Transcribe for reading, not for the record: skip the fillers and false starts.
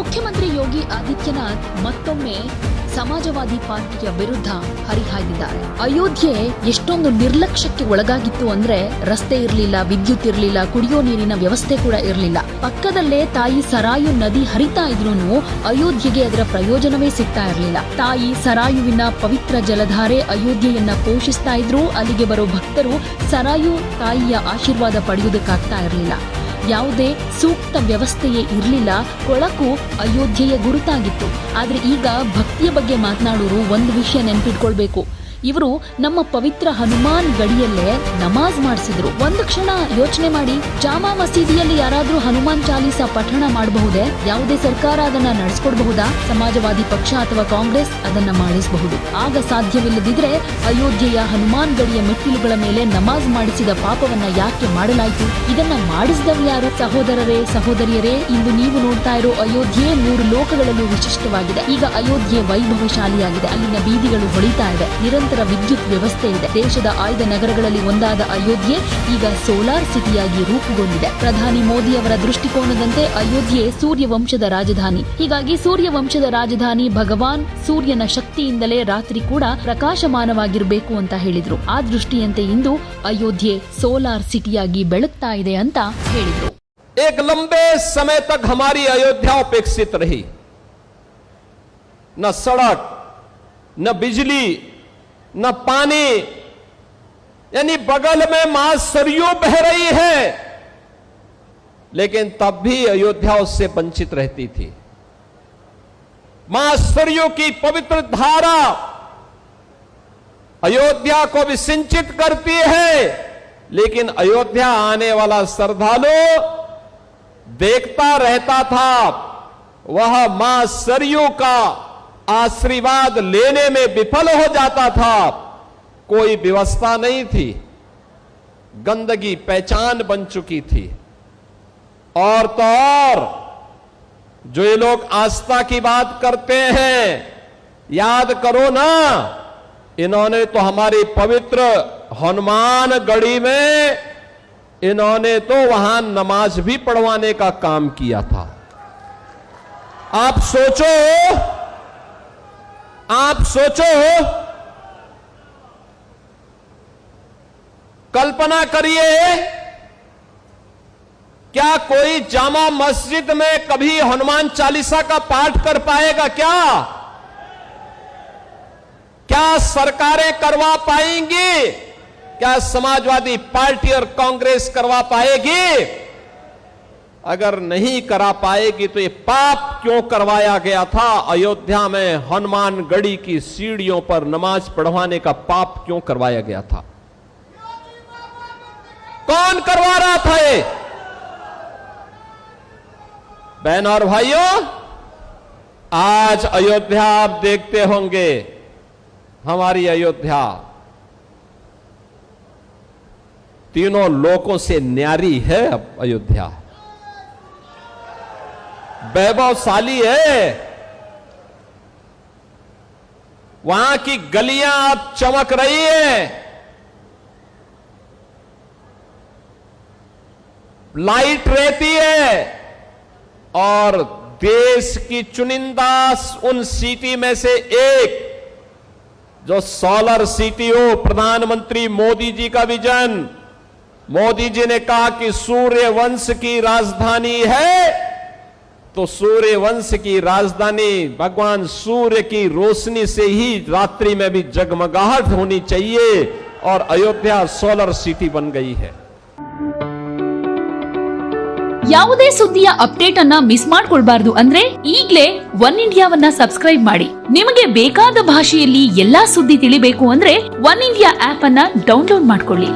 ಮುಖ್ಯಮಂತ್ರಿ ಯೋಗಿ ಆದಿತ್ಯನಾಥ್ ಮತ್ತೊಮ್ಮೆ ಸಮಾಜವಾದಿ ಪಾರ್ಟಿಯ ವಿರುದ್ಧ ಹರಿಹಾಯ್ದಿದ್ದಾರೆ. ಅಯೋಧ್ಯೆ ಎಷ್ಟೊಂದು ನಿರ್ಲಕ್ಷ್ಯಕ್ಕೆ ಒಳಗಾಗಿತ್ತು ಅಂದ್ರೆ ರಸ್ತೆ ಇರಲಿಲ್ಲ, ವಿದ್ಯುತ್ ಇರಲಿಲ್ಲ, ಕುಡಿಯೋ ನೀರಿನ ವ್ಯವಸ್ಥೆ ಕೂಡ ಇರಲಿಲ್ಲ. ಪಕ್ಕದಲ್ಲೇ ತಾಯಿ ಸರಾಯು ನದಿ ಹರಿತಾ ಇದ್ರೂ ಅಯೋಧ್ಯೆಗೆ ಅದರ ಪ್ರಯೋಜನವೇ ಸಿಗ್ತಾ ಇರಲಿಲ್ಲ. ತಾಯಿ ಸರಾಯುವಿನ ಪವಿತ್ರ ಜಲಧಾರೆ ಅಯೋಧ್ಯೆಯನ್ನ ಪೋಷಿಸ್ತಾ ಇದ್ರು. ಅಲ್ಲಿಗೆ ಬರೋ ಭಕ್ತರು ಸರಾಯು ತಾಯಿಯ ಆಶೀರ್ವಾದ ಪಡೆಯುವುದಕ್ಕಾಗ್ತಾ ಇರಲಿಲ್ಲ. ಯಾವುದೇ ಸೂಕ್ತ ವ್ಯವಸ್ಥೆಯೇ ಇರಲಿಲ್ಲ. ಕೊಳಕು ಅಯೋಧ್ಯೆಯ ಗುರುತಾಗಿತ್ತು. ಆದ್ರೆ ಈಗ ಭಕ್ತಿಯ ಬಗ್ಗೆ ಮಾತನಾಡೋರು ಒಂದು ವಿಷಯ ನೆನಪಿಟ್ಕೊಳ್ಬೇಕು. ಇವರು ನಮ್ಮ ಪವಿತ್ರ ಹನುಮಾನ್ ಗಡಿಯಲ್ಲೇ ನಮಾಜ್ ಮಾಡಿಸಿದ್ರು. ಒಂದು ಕ್ಷಣ ಯೋಚನೆ ಮಾಡಿ, ಜಾಮಾ ಮಸೀದಿಯಲ್ಲಿ ಯಾರಾದ್ರೂ ಹನುಮಾನ್ ಚಾಲೀಸ ಪಠಣ ಮಾಡಬಹುದೇ? ಯಾವುದೇ ಸರ್ಕಾರ ಅದನ್ನ ನಡೆಸ್ಕೊಡ್ಬಹುದಾ? ಸಮಾಜವಾದಿ ಪಕ್ಷ ಅಥವಾ ಕಾಂಗ್ರೆಸ್ ಅದನ್ನ ಮಾಡಿಸಬಹುದು. ಆಗ ಸಾಧ್ಯವಿಲ್ಲದಿದ್ರೆ ಅಯೋಧ್ಯೆಯ ಹನುಮಾನ್ ಗಡಿಯ ಮೆಟ್ಟಿಲುಗಳ ಮೇಲೆ ನಮಾಜ್ ಮಾಡಿಸಿದ ಪಾಪವನ್ನ ಯಾಕೆ ಮಾಡಲಾಯಿತು? ಇದನ್ನ ಮಾಡಿಸಿದವರು ಯಾರು? ಸಹೋದರರೇ, ಸಹೋದರಿಯರೇ, ಇಂದು ನೀವು ನೋಡ್ತಾ ಇರೋ ಅಯೋಧ್ಯೆ 3 ಲೋಕಗಳಲ್ಲೂ ವಿಶಿಷ್ಟವಾಗಿದೆ. ಈಗ ಅಯೋಧ್ಯೆ ವೈಭವಶಾಲಿಯಾಗಿದೆ. ಅಲ್ಲಿನ ಬೀದಿಗಳು ಹೊಳಿತಾ ಇದೆ. ನಿರಂತರ ವಿದ್ಯುತ್ ವ್ಯವಸ್ಥೆ ಇದೆ. ದೇಶದ ಆಯ್ದ ನಗರಗಳಲ್ಲಿ ಒಂದಾದ ಅಯೋಧ್ಯೆ ಈಗ ಸೋಲಾರ್ ಸಿಟಿಯಾಗಿ ರೂಪುಗೊಂಡಿದೆ. ಪ್ರಧಾನಿ ಮೋದಿ ಅವರ ದೃಷ್ಟಿಕೋನದಂತೆ ಅಯೋಧ್ಯೆ ಸೂರ್ಯವಂಶದ ರಾಜಧಾನಿ. ಹೀಗಾಗಿ ಸೂರ್ಯವಂಶದ ರಾಜಧಾನಿ ಭಗವಾನ್ ಸೂರ್ಯನ ಶಕ್ತಿಯಿಂದಲೇ ರಾತ್ರಿ ಕೂಡ ಪ್ರಕಾಶಮಾನವಾಗಿರಬೇಕು ಅಂತ ಹೇಳಿದ್ರು. ಆ ದೃಷ್ಟಿಯಂತೆ ಇಂದು ಅಯೋಧ್ಯೆ ಸೋಲಾರ್ ಸಿಟಿಯಾಗಿ ಬೆಳಗ್ತಾ ಇದೆ ಅಂತ ಹೇಳಿದ್ರು. एक लंबे समय तक हमारी अयोध्या उपेक्षित रही. न सड़क, न बिजली, न पानी, यानी बगल में मां सरयू बह रही है, लेकिन तब भी अयोध्या उससे वंचित रहती थी. मां सरयू की पवित्र धारा अयोध्या को भी सिंचित करती है, लेकिन अयोध्या आने वाला श्रद्धालु देखता रहता था. वह मां सरयू का आशीर्वाद लेने में विफल हो जाता था. कोई व्यवस्था नहीं थी. गंदगी पहचान बन चुकी थी. और तो और जो ये लोग आस्था की बात करते हैं, याद करो ना, इन्होंने तो हमारी पवित्र हनुमान गढ़ी में इन्होंने तो वहां नमाज भी पढ़वाने का काम किया था. आप सोचो, कल्पना करिए, क्या कोई जामा मस्जिद में कभी हनुमान चालीसा का पाठ कर पाएगा? क्या सरकारें करवा पाएंगी? क्या समाजवादी पार्टी और कांग्रेस करवा पाएगी? अगर नहीं करा पाएगी तो ये पाप क्यों करवाया गया था? अयोध्या में हनुमान गढ़ी की सीढ़ियों पर नमाज पढ़वाने का पाप क्यों करवाया गया था? कौन करवा रहा था ये? बहन और भाइयों, आज अयोध्या आप देखते होंगे, हमारी अयोध्या तीनों लोकों से न्यारी है. अब अयोध्या वैभवशाली है. वहां की गलियां अब चमक रही है. लाइट रहती है. और देश की चुनिंदा उन सिटी में से एक जो सोलर सिटी हो, प्रधानमंत्री मोदी जी का विजन. मोदी जी ने कहा कि सूर्य वंश की राजधानी है, तो सूर्य वंश की राजधानी भगवान सूर्य की रोशनी से ही रात्रि में भी जगमगाहट होनी चाहिए. और अयोध्या सोलर सिटी बन गई है. ಯಾವುದೇ ಸುದ್ದಿಯ ಅಪ್ಡೇಟ್ ಅನ್ನ ಮಿಸ್ ಮಾಡ್ಕೊಳ್ಬಾರ್ದು ಅಂದ್ರೆ ಈಗಲೇ ಒನ್ ಇಂಡಿಯಾವನ್ನ ಸಬ್ಸ್ಕ್ರೈಬ್ ಮಾಡಿ. ನಿಮಗೆ ಬೇಕಾದ ಭಾಷೆಯಲ್ಲಿ ಎಲ್ಲಾ ಸುದ್ದಿ ತಿಳಿಬೇಕು ಅಂದ್ರೆ ಒನ್ ಇಂಡಿಯಾ ಆಪ್ ಅನ್ನ ಡೌನ್ಲೋಡ್ ಮಾಡ್ಕೊಳ್ಳಿ.